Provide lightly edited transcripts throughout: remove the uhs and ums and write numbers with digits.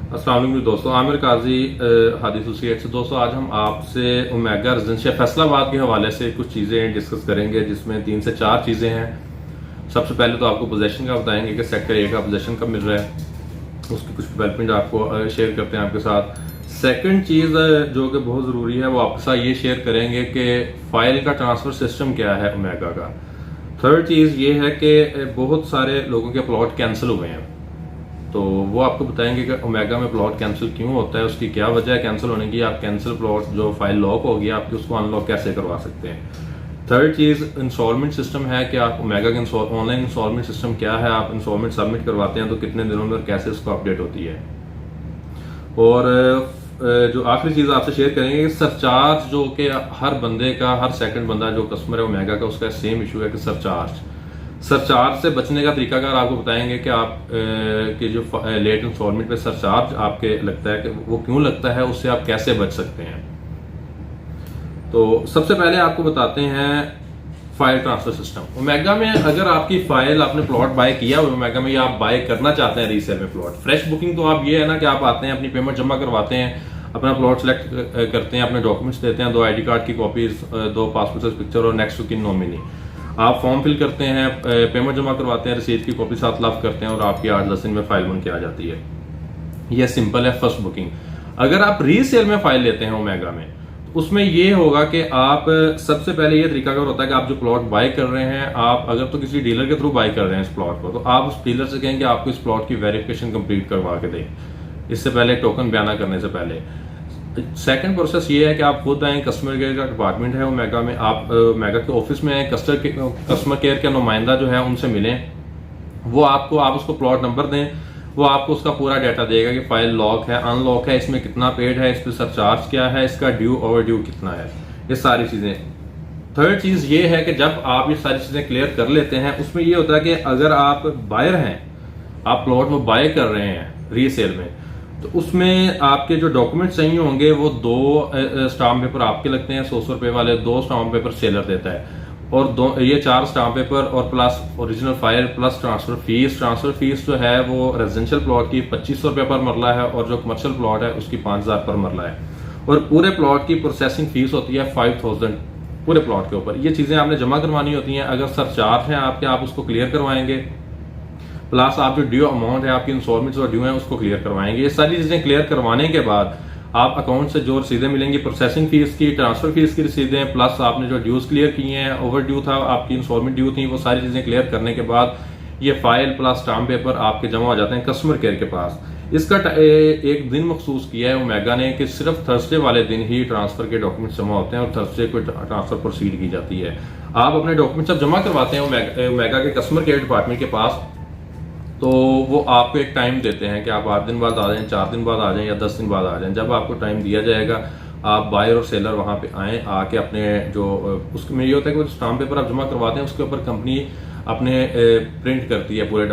अस्सलाम वालेकुम दोस्तों, आमिर काजी हादी एसोसिएट से। दोस्तों आज हम आपसे ओमेगा रेजिडेंशियल फैसलाबाद के हवाले से कुछ चीज़ें डिस्कस करेंगे, जिसमें 3 से 4 चीज़ें हैं। सबसे पहले तो आपको पोजीशन का बताएंगे कि सेक्टर ए का पोजीशन कब मिल रहा है, उसकी कुछ डेवलपमेंट आपको शेयर करते हैं आपके साथ। सेकंड चीज़ जो कि बहुत ज़रूरी है वो आपके साथ ये शेयर करेंगे कि फ़ाइल का ट्रांसफ़र सिस्टम क्या है ओमेगा का। थर्ड चीज़ ये है कि बहुत सारे लोगों के प्लॉट कैंसिल हुए हैं, तो वो आपको बताएंगे कि ओमेगा में प्लॉट कैंसिल क्यों होता है, उसकी क्या वजह है कैंसिल होने की। आप कैंसिल प्लॉट जो फाइल लॉक हो गया आपकी, उसको अनलॉक कैसे करवा सकते हैं। थर्ड चीज़ इंस्टॉलमेंट सिस्टम है कि आप ओमेगा का ऑनलाइन इंस्टॉलमेंट सिस्टम क्या है, आप इंस्टॉलमेंट सबमिट करवाते हैं तो कितने दिनों में और कैसे उसको अपडेट होती है। और जो आखिरी चीज़ आपसे शेयर करेंगे कि सरचार्ज, जो कि हर बंदे का, हर सेकंड बंदा जो कस्टमर है ओमेगा का, उसका सेम इशू है कि सरचार्ज से बचने का तरीकाकार आपको बताएंगे कि आप कि जो लेट इंस्टॉलमेंट पे सरचार्ज आपके लगता है कि वो क्यों लगता है, उससे आप कैसे बच सकते हैं। तो सबसे पहले आपको बताते हैं फाइल ट्रांसफर सिस्टम ओमेगा में। अगर आपकी फाइल, आपने प्लॉट बाय किया ओमेगा में या आप बाय करना चाहते हैं रीसेल में प्लॉट, फ्रेश बुकिंग तो आप ये है ना कि आप आते हैं, अपनी पेमेंट जमा करवाते हैं, अपना प्लॉट सेलेक्ट करते हैं, अपने डॉक्यूमेंट्स देते हैं, 2 ID कार्ड की कॉपीज, 2 पासपोर्ट साइज पिक्चर और नेक्स्ट की नॉमिनी। आप फॉर्म फिल करते हैं, पेमेंट जमा करवाते हैं, रसीद की कॉपी साथ लाभ करते हैं और आपकी 8-10 दिन में फाइल बन के आ जाती है। यह सिंपल है फर्स्ट बुकिंग। अगर आप रीसेल में फाइल लेते हैं ओमेगा में, तो उसमें ये होगा कि आप सबसे पहले ये तरीका का होता है कि आप जो प्लॉट बाय कर रहे हैं, आप अगर तो किसी डीलर के थ्रू बाय कर रहे हैं इस प्लॉट को, तो आप उस डीलर से कहेंगे आपको इस प्लॉट की वेरिफिकेशन कंप्लीट करवा के दें, इससे पहले टोकन बयाना करने से पहले। सेकंड प्रोसेस ये है कि आप खुद आए, कस्टमर केयर का डिपार्टमेंट है ओमेगा में, आप ओमेगा के ऑफिस में आए, कस्टमर केयर का नुमाइंदा जो है उनसे मिलें, वो आपको, आप उसको प्लॉट नंबर दें, वो आपको उसका पूरा डाटा देगा कि फाइल लॉक है, अनलॉक है, इसमें कितना पेड है, इस पर सरचार्ज क्या है, इसका ड्यू ओवर ड्यू कितना है, ये सारी चीजें। थर्ड चीज ये है कि जब आप ये सारी चीजें क्लियर कर लेते हैं, उसमें ये होता है कि अगर आप बायर हैं, आप प्लॉट में बाय कर रहे हैं रीसेल में, तो उसमें आपके जो डॉक्यूमेंट चाहिए होंगे वो 2 स्टाम्प पेपर आपके लगते हैं, 100 रुपए वाले, 2 स्टाम्प पेपर सेलर देता है, और ये 4 स्टाम्प पेपर और plus original file plus transfer fees. Transfer fees जो है वो रेजिडेंशियल प्लॉट की 2500 रुपये पर मरला है और जो कमर्शियल प्लॉट है उसकी 5000 पर मरला है, और पूरे प्लॉट की प्रोसेसिंग फीस होती है 5000 पूरे प्लॉट के ऊपर। ये चीजें आपने जमा करवानी होती हैं। अगर सरचार्ज है आपके, आप उसको क्लियर करवाएंगे, प्लस आप जो ड्यू अमाउंट है, आपकी इंस्टॉलमेंट जो ड्यू है उसको क्लियर करवाएंगे। ये सारी चीजें क्लियर करवाने के बाद आप अकाउंट से जो रसीदें मिलेंगी, प्रोसेसिंग फीस की, ट्रांसफर फीस की रसीदें, प्लस आपने जो ड्यूज क्लियर किए हैं, ओवर ड्यू था, आपकी इंस्टॉलमेंट ड्यू थी, वो सारी चीजें क्लियर करने के बाद ये फाइल प्लस स्टाम्प पेपर आपके जमा हो जाते हैं कस्टमर केयर के पास। इसका एक दिन मखसूस किया है ओमेगा ने कि सिर्फ थर्सडे वाले दिन ही ट्रांसफर के डॉक्यूमेंट जमा होते हैं और थर्सडे को ट्रांसफर प्रोसीड की जाती है। आप अपने डॉक्यूमेंट जब जमा करवाते हैं ओमेगा के कस्टमर केयर डिपार्टमेंट के पास, तो वो आपको एक टाइम देते हैं कि आप 8 दिन बाद आ जाएं, 4 दिन बाद आ जाएं या 10 दिन बाद आ जाएं। जब आपको टाइम दिया जाएगा, आप बायर और सेलर वहां पे आए, आके अपने जो उसमें ये होता है कि स्टाम्प पेपर आप जमा करवाते हैं, उसके ऊपर कंपनी अपने प्रिंट करती है पूरे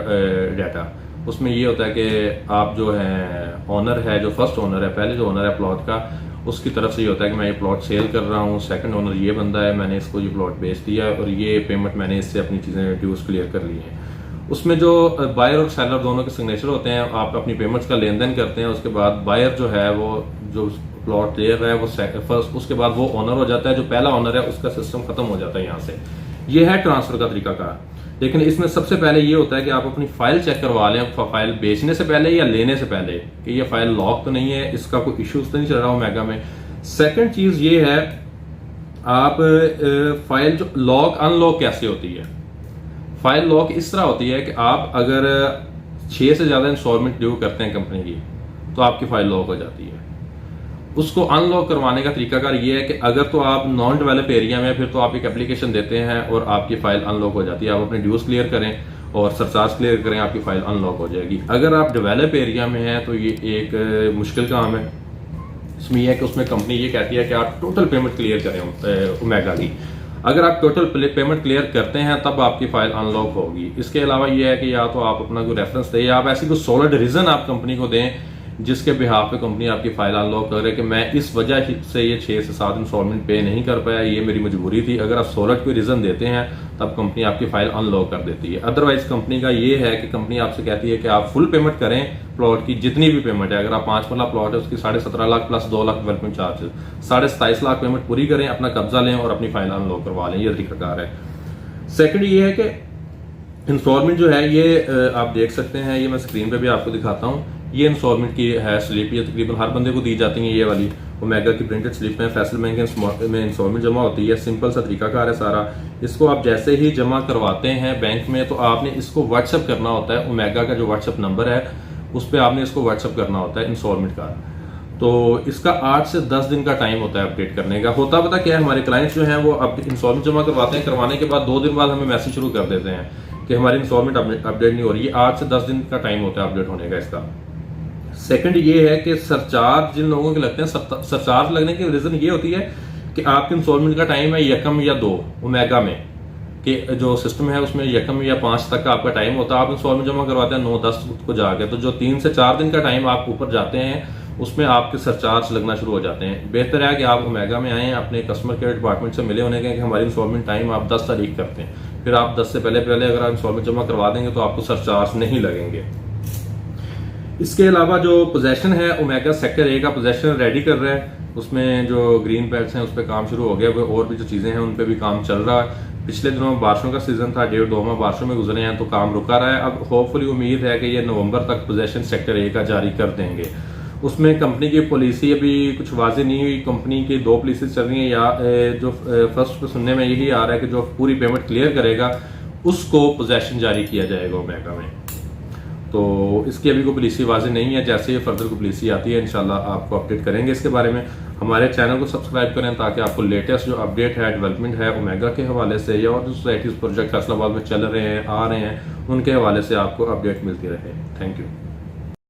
डाटा। उसमें ये होता है कि आप जो है ओनर है, जो फर्स्ट ओनर है, पहले जो ओनर है प्लॉट का, उसकी तरफ से ये होता है कि मैं ये प्लॉट सेल कर रहा हूँ, सेकंड ओनर ये बंदा है, मैंने इसको ये प्लॉट बेच दिया है और ये पेमेंट मैंने इससे अपनी चीजें ड्यूज क्लियर कर ली हैं। उसमें जो बायर और सेलर दोनों के सिग्नेचर होते हैं, आप अपनी पेमेंट्स का लेन देन करते हैं। उसके बाद बायर जो है वो जो प्लॉट ले रहा है वो फर्स्ट, उसके बाद वो ओनर हो जाता है, जो पहला ओनर है उसका सिस्टम खत्म हो जाता है यहाँ से। ये है ट्रांसफर का तरीका का। लेकिन इसमें सबसे पहले ये होता है कि आप अपनी फाइल चेक करवा लें, फाइल बेचने से पहले या लेने से पहले, कि ये फाइल लॉक तो नहीं है, इसका कोई इश्यूज तो नहीं चल रहा ओमेगा में। सेकंड चीज ये है, आप फाइल जो लॉक अनलॉक कैसे होती है। फाइल लॉक इस तरह होती है कि आप अगर 6 से ज्यादा इंस्टॉलमेंट ड्यू करते हैं कंपनी की, तो आपकी फाइल लॉक हो जाती है। उसको अनलॉक करवाने का तरीकाकार ये है कि अगर तो आप नॉन डेवलप एरिया में, फिर तो आप एक एप्लीकेशन देते हैं और आपकी फाइल अनलॉक हो जाती है। आप अपने ड्यूज क्लियर करें और सरचार्ज क्लियर करें, आपकी फाइल अनलॉक हो जाएगी। अगर आप डेवलप एरिया में हैं तो ये एक मुश्किल काम है। इसमें यह है कि उसमें कंपनी ये कहती है कि आप टोटल पेमेंट क्लियर करें ओमेगा की। अगर आप टोटल पेमेंट क्लियर करते हैं तब आपकी फाइल अनलॉक होगी। इसके अलावा ये है कि या तो आप अपना कोई रेफरेंस दें या आप ऐसी कोई सॉलिड रीजन आप कंपनी को दें जिसके बिहाफ पे कंपनी आपकी फाइल अनलॉक कर रही है कि मैं इस वजह से ये 6 से 7 इंस्टॉलमेंट पे नहीं कर पाया, ये मेरी मजबूरी थी। अगर आप सॉलिड कोई रीजन देते हैं तब कंपनी आपकी फाइल अनलॉक कर देती है। अदरवाइज कंपनी का ये है कि कंपनी आपसे कहती है कि आप फुल पेमेंट करें प्लॉट की, जितनी भी पेमेंट है। अगर आप 5 मरला प्लॉट है उसकी 17.5 lakh plus 2 lakh development charges, 27.5 lakh payment पूरी करें, अपना कब्जा लें और अपनी फाइल अनलॉक करवा लें। ये तरीकाकार है। सेकंड ये है कि इंस्टॉलमेंट जो है ये आप देख सकते हैं, ये मैं स्क्रीन पे भी आपको दिखाता हूँ। ये इंस्टॉलमेंट की है स्लिप, ये तकरीबन हर बंदे को दी जाती है। ये वाली ओमेगा की प्रिंटेड स्लिप में फैसल बैंक में इंस्टॉलमेंट जमा होती है। सिंपल सा तरीकाकार है सारा। इसको आप जैसे ही जमा करवाते हैं बैंक में तो आपने इसको व्हाट्सअप करना होता है। ओमेगा का जो व्हाट्सअप नंबर है उस पर आपने इसको व्हाट्सअप करना होता है इंस्टॉलमेंट का। तो इसका 8 से 10 दिन का टाइम होता है अपडेट करने का। होता पता क्या है, हमारे क्लाइंट्स जो हैं वो अब इंस्टॉलमेंट जमा करवाते हैं, करवाने के बाद 2 दिन बाद हमें मैसेज शुरू कर देते हैं कि हमारी इंस्टॉलमेंट अपडेट नहीं हो रही है। 8 से 10 दिन का टाइम होता है अपडेट होने का इसका। सेकंड ये है कि सरचार्ज जिन लोगों के लगते हैं, सरचार्ज लगने की रीजन ये होती है कि आपके इंस्टॉलमेंट का टाइम है 1 या 2 ओमेगा में, कि जो सिस्टम है उसमें 1 या 5 तक का आपका टाइम होता है। आप इंस्टॉलमेंट जमा करवाते हैं 9-10 को जाके, तो जो 3 से 4 दिन का टाइम आप ऊपर जाते हैं उसमें आपके सरचार्ज लगना शुरू हो जाते हैं। बेहतर है कि आप ओमेगा में आएँ, अपने कस्टमर केयर डिपार्टमेंट से मिले होने के कि हमारी इंस्टॉलमेंट टाइम आप 10 तारीख करते हैं, फिर आप 10 से पहले अगर आप इंस्टॉलमेंट जमा करवा देंगे तो आपको सरचार्ज नहीं लगेंगे। इसके अलावा जो पोजेशन है, ओमेगा सेक्टर ए का पोजेशन रेडी कर रहा है। उसमें जो ग्रीन पैड्स हैं उस पर काम शुरू हो गया, और भी जो चीज़ें हैं उन पर भी काम चल रहा है। पिछले दिनों में बारिशों का सीजन था, 1.5-2 माह बारिशों में गुजरे हैं तो काम रुका रहा है। अब होपफुली उम्मीद है कि ये नवंबर तक पोजेशन सेक्टर ए का जारी कर देंगे। उसमें कंपनी की पॉलिसी अभी कुछ वाजे नहीं हुई। कंपनी की 2 पॉलिसी चल रही हैं, या जो फर्स्ट पे सुनने में यही आ रहा है कि जो पूरी पेमेंट क्लियर करेगा उसको पोजेशन जारी किया जाएगा ओमेगा में। तो इसकी अभी कोई पॉलिसी वाजे नहीं है। जैसे ही फर्दर कोई पॉलिसी आती है इंशाल्लाह आपको अपडेट करेंगे इसके बारे में। हमारे चैनल को सब्सक्राइब करें ताकि आपको लेटेस्ट जो अपडेट है, डेवलपमेंट है ओमेगा के हवाले से या और जो सोसाइटीज प्रोजेक्ट फैसलाबाद में चल रहे हैं, आ रहे हैं, उनके हवाले से आपको अपडेट मिलती रहे। Thank you.